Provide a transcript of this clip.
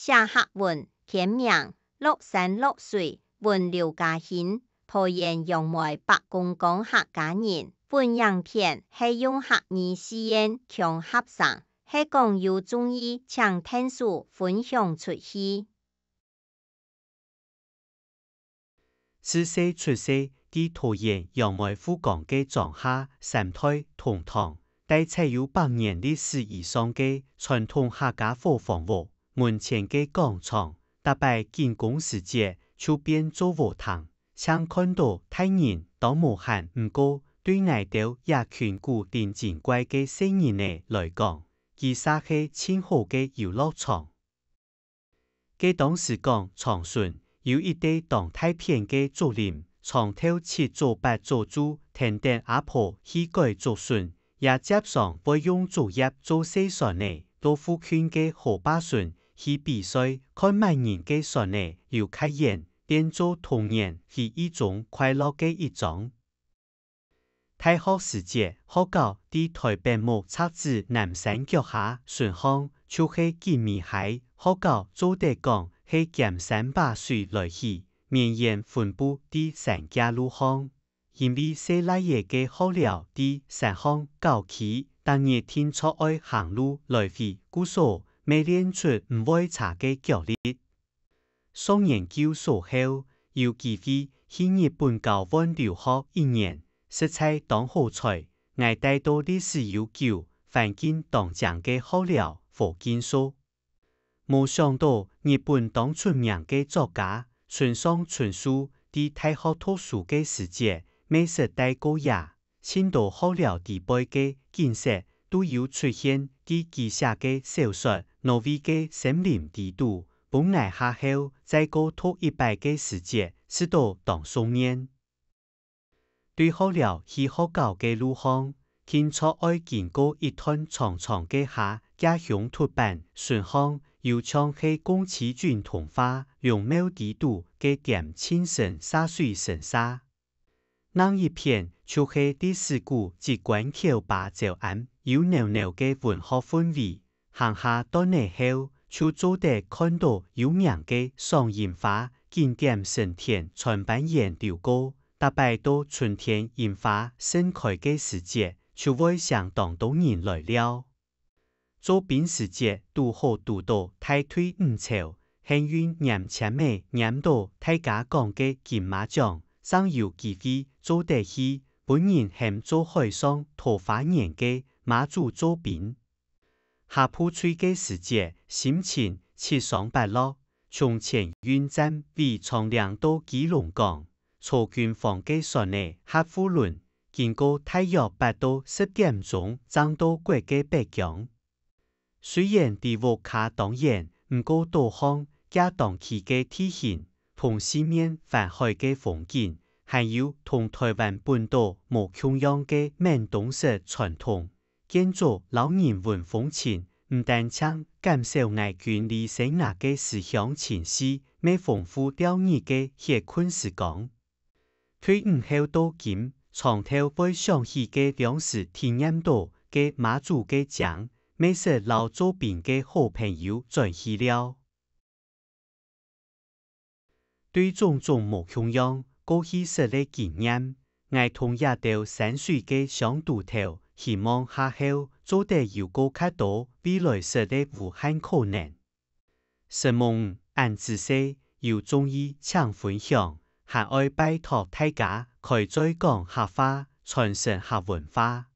写客文填名6山6水文刘家兴抱怨杨梅白公公客家人本影片是用客语试验强合上，是讲有中意请天数分享出去。自細出世，啲拖延楊梅夫講嘅莊下三胎同堂，但且有100年歷史以上嘅傳統客家火房屋，門前嘅廣場，大擺建工時節就變做禾塘，請看到大人當無限唔過。對我哋也群古典精怪嘅細人呢來講，其實係千好嘅遊樂場。嘅當時講長順有一地當太平嘅竹林，長頭7做8做豬，天頂阿婆去改竹筍，也接上會用竹葉做細船呢，到附近嘅河壩順去比賽，看萬人嘅船呢要開演，變做童年是一種快樂嘅一種。大學時節，學校啲台北木冊子南山腳下順巷，就是見面喺學校做地講，係減300歲來去，綿延分布啲山家路巷，因為細拉嘢嘅學校啲山巷搞起，當日天出愛行路來去，故所未練出唔會差嘅腳力。上研究所後，有機會去日本交換留學1年。實在當好彩，我帶到歷史悠久、環境當正嘅學校火箭所。冇想到日本當出名嘅作家村上春樹，喺大學讀書嘅時節，美食帶過也，青島學校地背嘅景色都有出現喺佢寫嘅小說《挪威嘅森林之都》，本來下後再過讀100嘅時節，是到當送念。對學校去學校嘅路巷，天出愛經過一段長長嘅下家鄉出版順巷，又像係宮崎駿童話《龍貓之都》嘅點青神灑水神沙。那一片就係啲事故及關口把照案，有濃濃嘅文學氛圍。行下到內後，就做得看到有名嘅雙櫻花景點神田傳版研究過。大擺到春天櫻花盛開嘅時節，就會相當多人來了。做邊時節都好讀到太退5潮，幸運念前尾念到大家講嘅金馬獎，尚有機會做得去本人係做海上桃花源嘅馬祖做邊。下鋪吹嘅時節，心情七上八落，從前運站為長良到基隆港。曹軍防嘅船呢，客戶輪經過大約8到10點鐘，漲到國嘅北疆。雖然地屋卡當然唔過導航加當期嘅地形同四面環海嘅風景，還有同台灣本島無窮樣嘅閩東式傳統建築老人文風情，唔但將感受愛眷離生那嘅思鄉情緒，未豐富掉你嘅歇困時光。退伍後到今，長頭會想起嘅兩時體驗到嘅馬祖嘅獎，美食老周邊嘅好朋友轉去了。對種種無窮樣過去式嘅經驗，我同也到山水嘅上渡頭，希望下後做得有個較多未來式嘅無限可能。什麼按自細有中意搶分享。還愛拜託大家，開再講客話，傳承客文化。